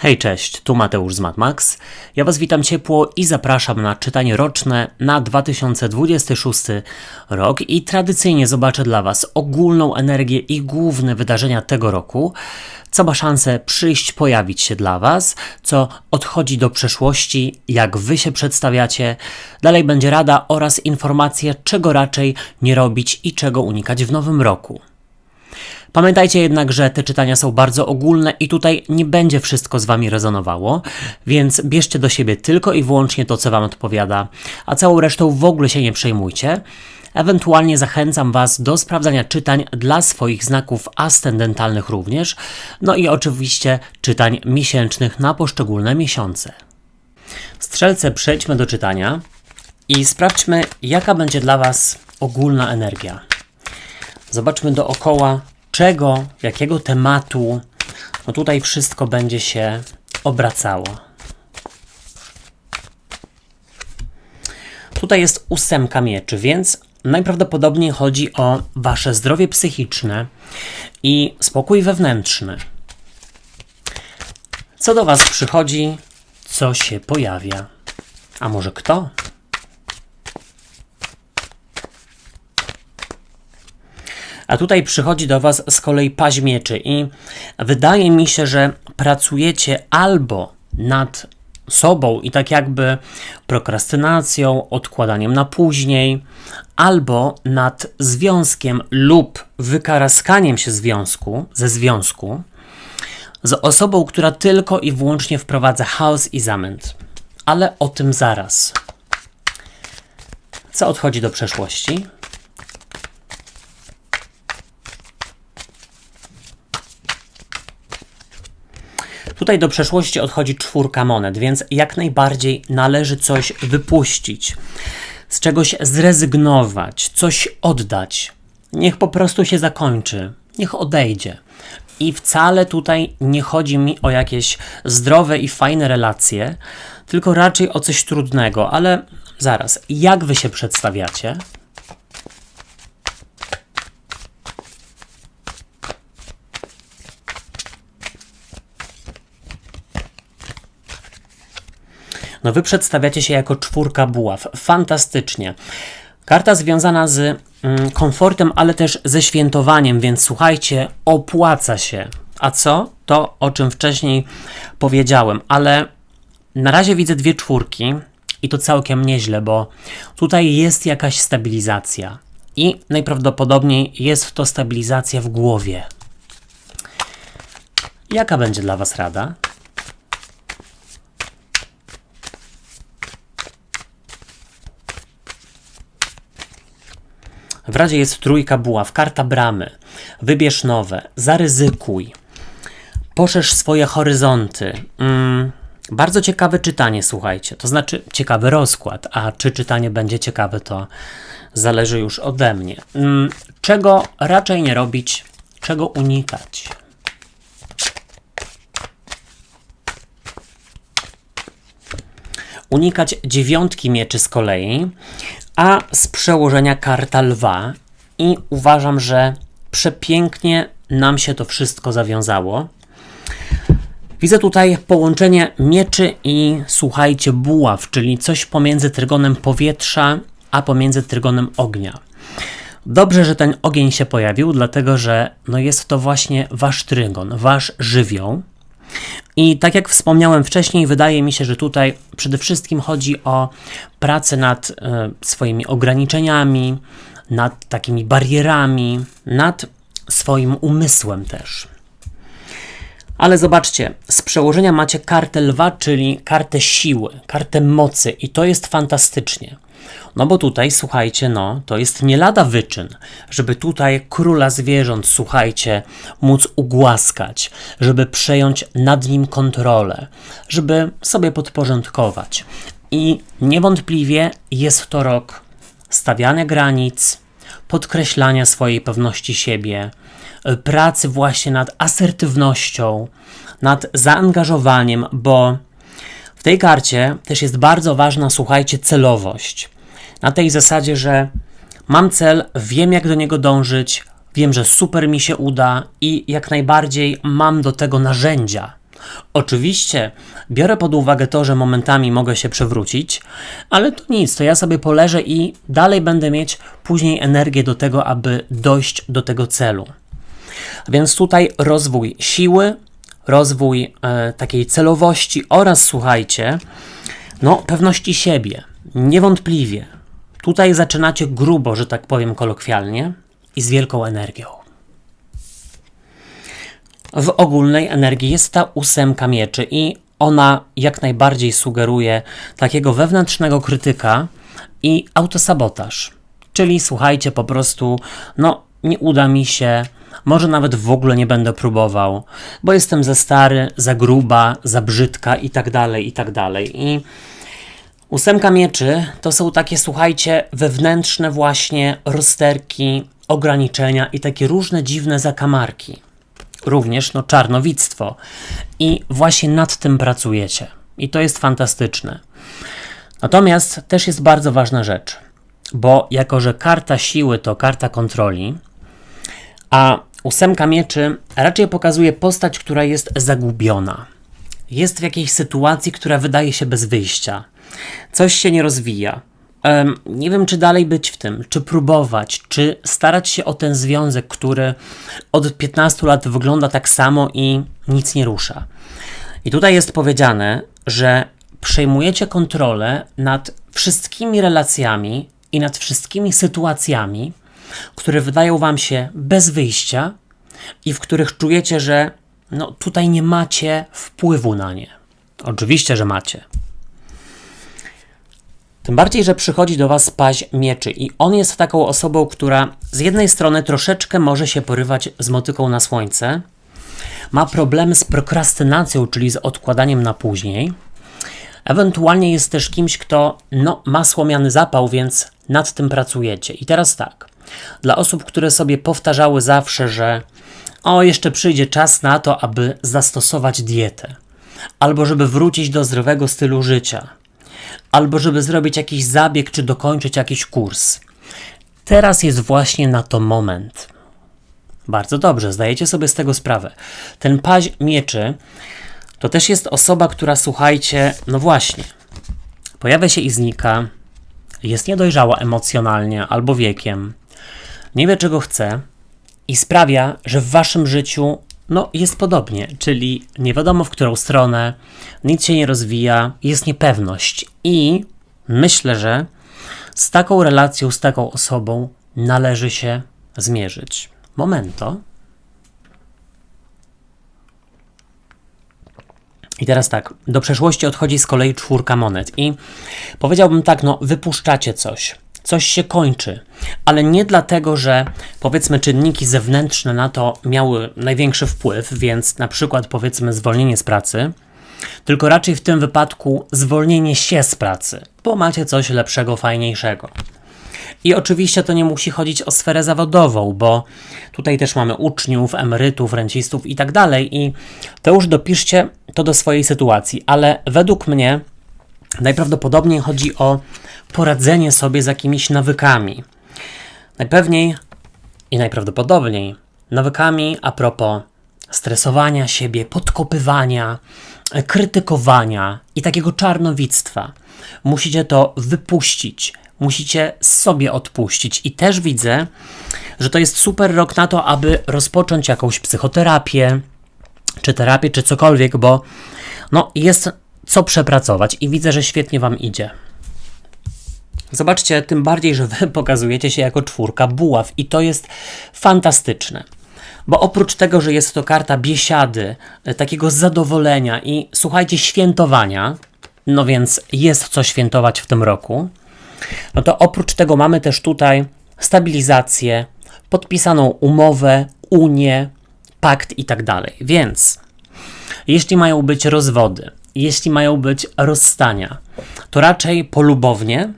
Hej, cześć, tu Mateusz z MatMax. Ja Was witam ciepło i zapraszam na czytanie roczne na 2026 rok i tradycyjnie zobaczę dla Was ogólną energię i główne wydarzenia tego roku, co ma szansę przyjść, pojawić się dla Was, co odchodzi do przeszłości, jak Wy się przedstawiacie. Dalej będzie rada oraz informacje, czego raczej nie robić i czego unikać w nowym roku. Pamiętajcie jednak, że te czytania są bardzo ogólne i tutaj nie będzie wszystko z Wami rezonowało, więc bierzcie do siebie tylko i wyłącznie to, co Wam odpowiada, a całą resztą w ogóle się nie przejmujcie. Ewentualnie zachęcam Was do sprawdzania czytań dla swoich znaków ascendentalnych również, no i oczywiście czytań miesięcznych na poszczególne miesiące. Strzelce, przejdźmy do czytania i sprawdźmy, jaka będzie dla Was ogólna energia. Zobaczmy dookoła, czego, jakiego tematu, no tutaj wszystko będzie się obracało. Tutaj jest 8 mieczy, więc najprawdopodobniej chodzi o Wasze zdrowie psychiczne i spokój wewnętrzny. Co do Was przychodzi, co się pojawia? A może kto? A tutaj przychodzi do Was z kolei paź mieczy i wydaje mi się, że pracujecie albo nad sobą i tak jakby prokrastynacją, odkładaniem na później, albo nad związkiem lub wykaraskaniem się ze związku z osobą, która tylko i wyłącznie wprowadza chaos i zamęt. Ale o tym zaraz. Co odchodzi do przeszłości? Tutaj do przeszłości odchodzi 4 monet, więc jak najbardziej należy coś wypuścić, z czegoś zrezygnować, coś oddać. Niech po prostu się zakończy, niech odejdzie. I wcale tutaj nie chodzi mi o jakieś zdrowe i fajne relacje, tylko raczej o coś trudnego, ale zaraz, jak Wy się przedstawiacie? No Wy przedstawiacie się jako 4 buław. Fantastycznie. Karta związana z komfortem, ale też ze świętowaniem, więc słuchajcie, opłaca się. A co? To, o czym wcześniej powiedziałem, ale na razie widzę 2 czwórki i to całkiem nieźle, bo tutaj jest jakaś stabilizacja i najprawdopodobniej jest to stabilizacja w głowie. Jaka będzie dla Was rada? W razie jest 3 buław, karta bramy. Wybierz nowe, zaryzykuj, poszerz swoje horyzonty. Bardzo ciekawe czytanie, słuchajcie. To znaczy ciekawy rozkład, a czy czytanie będzie ciekawe, to zależy już ode mnie. Czego raczej nie robić, czego unikać? Unikać 9 mieczy z kolei, a z przełożenia karta lwa i uważam, że przepięknie nam się to wszystko zawiązało. Widzę tutaj połączenie mieczy i słuchajcie, buław, czyli coś pomiędzy trygonem powietrza, a pomiędzy trygonem ognia. Dobrze, że ten ogień się pojawił, dlatego że no jest to właśnie Wasz trygon, Wasz żywioł. I tak jak wspomniałem wcześniej, wydaje mi się, że tutaj przede wszystkim chodzi o pracę nad swoimi ograniczeniami, nad takimi barierami, nad swoim umysłem też. Ale zobaczcie, z przełożenia macie kartę lwa, czyli kartę siły, kartę mocy i to jest fantastycznie. No bo tutaj, słuchajcie, no, to jest nie lada wyczyn, żeby tutaj króla zwierząt, słuchajcie, móc ugłaskać, żeby przejąć nad nim kontrolę, żeby sobie podporządkować. I niewątpliwie jest to rok stawiania granic, podkreślania swojej pewności siebie, pracy właśnie nad asertywnością, nad zaangażowaniem, bo w tej karcie też jest bardzo ważna, słuchajcie, celowość. Na tej zasadzie, że mam cel, wiem jak do niego dążyć, wiem, że super mi się uda i jak najbardziej mam do tego narzędzia. Oczywiście biorę pod uwagę to, że momentami mogę się przewrócić, ale to nic, to ja sobie poleżę i dalej będę mieć później energię do tego, aby dojść do tego celu. Więc tutaj rozwój siły, rozwój takiej celowości oraz, słuchajcie, pewności siebie. Niewątpliwie. Tutaj zaczynacie grubo, że tak powiem kolokwialnie, i z wielką energią. W ogólnej energii jest ta 8 mieczy i ona jak najbardziej sugeruje takiego wewnętrznego krytyka i autosabotaż. Czyli słuchajcie, po prostu, nie uda mi się, może nawet w ogóle nie będę próbował, bo jestem za stary, za gruba, za brzydka i tak dalej, i tak dalej. I 8 mieczy to są takie, słuchajcie, wewnętrzne właśnie rozterki, ograniczenia i takie różne dziwne zakamarki. Również czarnowictwo. I właśnie nad tym pracujecie. I to jest fantastyczne. Natomiast też jest bardzo ważna rzecz, bo jako że karta siły to karta kontroli, a 8 mieczy raczej pokazuje postać, która jest zagubiona. Jest w jakiejś sytuacji, która wydaje się bez wyjścia. Coś się nie rozwija. Nie wiem, czy dalej być w tym, czy próbować, czy starać się o ten związek, który od 15 lat wygląda tak samo i nic nie rusza. I tutaj jest powiedziane, że przejmujecie kontrolę nad wszystkimi relacjami i nad wszystkimi sytuacjami, które wydają wam się bez wyjścia i w których czujecie, że tutaj nie macie wpływu na nie. Oczywiście, że macie. Tym bardziej, że przychodzi do was paź mieczy i on jest taką osobą, która z jednej strony troszeczkę może się porywać z motyką na słońce, ma problemy z prokrastynacją, czyli z odkładaniem na później, ewentualnie jest też kimś, kto ma słomiany zapał, więc nad tym pracujecie. I teraz tak, dla osób, które sobie powtarzały zawsze, że jeszcze przyjdzie czas na to, aby zastosować dietę, albo żeby wrócić do zdrowego stylu życia, albo żeby zrobić jakiś zabieg, czy dokończyć jakiś kurs. Teraz jest właśnie na to moment. Bardzo dobrze, zdajecie sobie z tego sprawę. Ten paź mieczy to też jest osoba, która, słuchajcie, właśnie, pojawia się i znika, jest niedojrzała emocjonalnie albo wiekiem, nie wie czego chce i sprawia, że w waszym życiu jest podobnie, czyli nie wiadomo w którą stronę, nic się nie rozwija, jest niepewność i myślę, że z taką relacją, z taką osobą należy się zmierzyć. Momento. I teraz tak, do przeszłości odchodzi z kolei 4 monet i powiedziałbym tak, wypuszczacie coś. Coś się kończy, ale nie dlatego, że powiedzmy czynniki zewnętrzne na to miały największy wpływ, więc na przykład powiedzmy zwolnienie z pracy, tylko raczej w tym wypadku zwolnienie się z pracy, bo macie coś lepszego, fajniejszego. I oczywiście to nie musi chodzić o sferę zawodową, bo tutaj też mamy uczniów, emerytów, rencistów i tak dalej i to już dopiszcie to do swojej sytuacji, ale według mnie najprawdopodobniej chodzi o poradzenie sobie z jakimiś nawykami. Najpewniej i najprawdopodobniej nawykami a propos stresowania siebie, podkopywania, krytykowania i takiego czarnowictwa. Musicie to wypuścić, musicie sobie odpuścić i też widzę, że to jest super rok na to, aby rozpocząć jakąś psychoterapię, czy cokolwiek, bo jest co przepracować i widzę, że świetnie wam idzie. Zobaczcie, tym bardziej, że wy pokazujecie się jako 4 buław i to jest fantastyczne. Bo oprócz tego, że jest to karta biesiady, takiego zadowolenia i słuchajcie, świętowania, więc jest co świętować w tym roku, to oprócz tego mamy też tutaj stabilizację, podpisaną umowę, unię, pakt i tak dalej. Więc jeśli mają być rozwody, jeśli mają być rozstania, to raczej polubownie,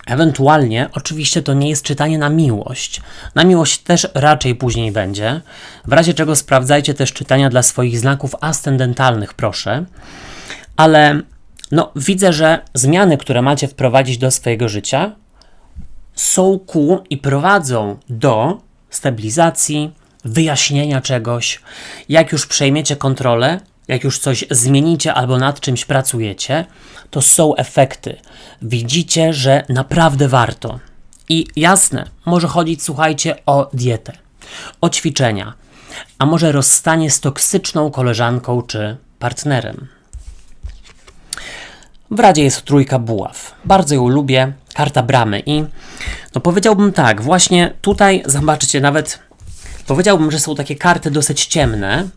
ewentualnie, oczywiście to nie jest czytanie na miłość. Na miłość też raczej później będzie. W razie czego sprawdzajcie też czytania dla swoich znaków ascendentalnych, proszę. Ale widzę, że zmiany, które macie wprowadzić do swojego życia, są ku i prowadzą do stabilizacji, wyjaśnienia czegoś. Jak już przejmiecie kontrolę, jak już coś zmienicie albo nad czymś pracujecie, to są efekty. Widzicie, że naprawdę warto. I jasne, może chodzić, słuchajcie, o dietę, o ćwiczenia, a może rozstanie z toksyczną koleżanką czy partnerem. W radzie jest trójka buław. Bardzo ją lubię, karta bramy i no powiedziałbym tak, właśnie tutaj zobaczycie, nawet powiedziałbym, że są takie karty dosyć ciemne,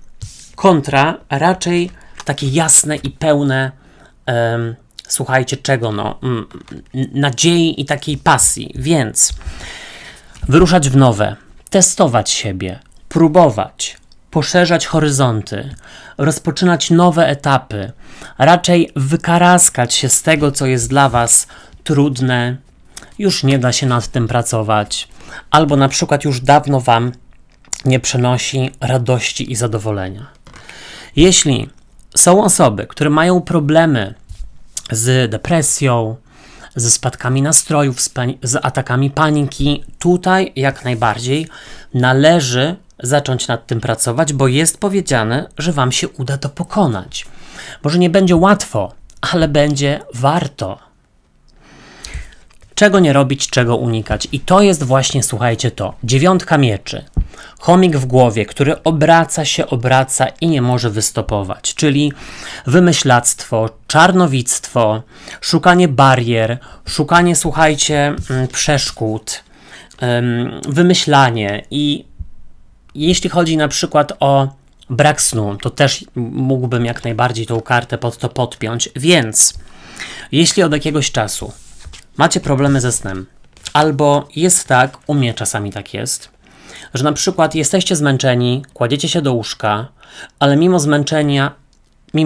kontra raczej takie jasne i pełne, słuchajcie czego, nadziei i takiej pasji, więc wyruszać w nowe, testować siebie, próbować, poszerzać horyzonty, rozpoczynać nowe etapy, raczej wykaraskać się z tego, co jest dla Was trudne, już nie da się nad tym pracować, albo na przykład już dawno Wam nie przynosi radości i zadowolenia. Jeśli są osoby, które mają problemy z depresją, ze spadkami nastrojów, z atakami paniki, tutaj jak najbardziej należy zacząć nad tym pracować, bo jest powiedziane, że Wam się uda to pokonać. Może nie będzie łatwo, ale będzie warto. Czego nie robić, czego unikać. I to jest właśnie, słuchajcie, to. 9 mieczy. Chomik w głowie, który obraca i nie może wystopować. Czyli wymyślactwo, czarnowictwo, szukanie barier, szukanie, słuchajcie, przeszkód, wymyślanie. I jeśli chodzi na przykład o brak snu, to też mógłbym jak najbardziej tą kartę pod to podpiąć. Więc jeśli od jakiegoś czasu macie problemy ze snem, albo jest tak, u mnie czasami tak jest, że na przykład jesteście zmęczeni, kładziecie się do łóżka, ale mimo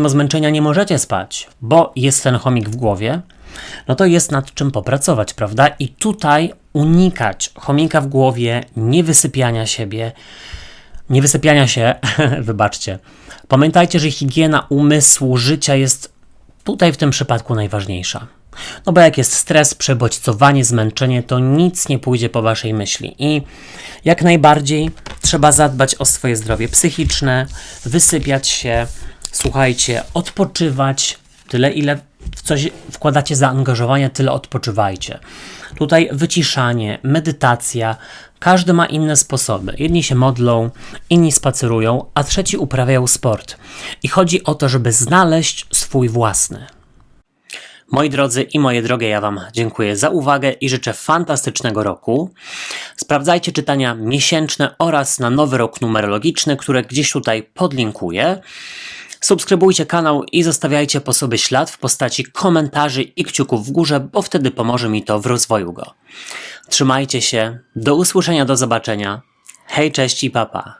zmęczenia nie możecie spać, bo jest ten chomik w głowie, no to jest nad czym popracować, prawda? I tutaj unikać chomika w głowie, nie wysypiania się, wybaczcie. Pamiętajcie, że higiena umysłu, życia jest tutaj w tym przypadku najważniejsza. No bo jak jest stres, przebodźcowanie, zmęczenie, to nic nie pójdzie po waszej myśli. I jak najbardziej trzeba zadbać o swoje zdrowie psychiczne, wysypiać się, słuchajcie, odpoczywać, tyle ile w coś wkładacie zaangażowania, tyle odpoczywajcie. Tutaj wyciszanie, medytacja, każdy ma inne sposoby. Jedni się modlą, inni spacerują, a trzeci uprawiają sport. I chodzi o to, żeby znaleźć swój własny. Moi drodzy i moje drogie, ja Wam dziękuję za uwagę i życzę fantastycznego roku. Sprawdzajcie czytania miesięczne oraz na nowy rok numerologiczny, które gdzieś tutaj podlinkuję. Subskrybujcie kanał i zostawiajcie po sobie ślad w postaci komentarzy i kciuków w górze, bo wtedy pomoże mi to w rozwoju go. Trzymajcie się, do usłyszenia, do zobaczenia. Hej, cześć i papa.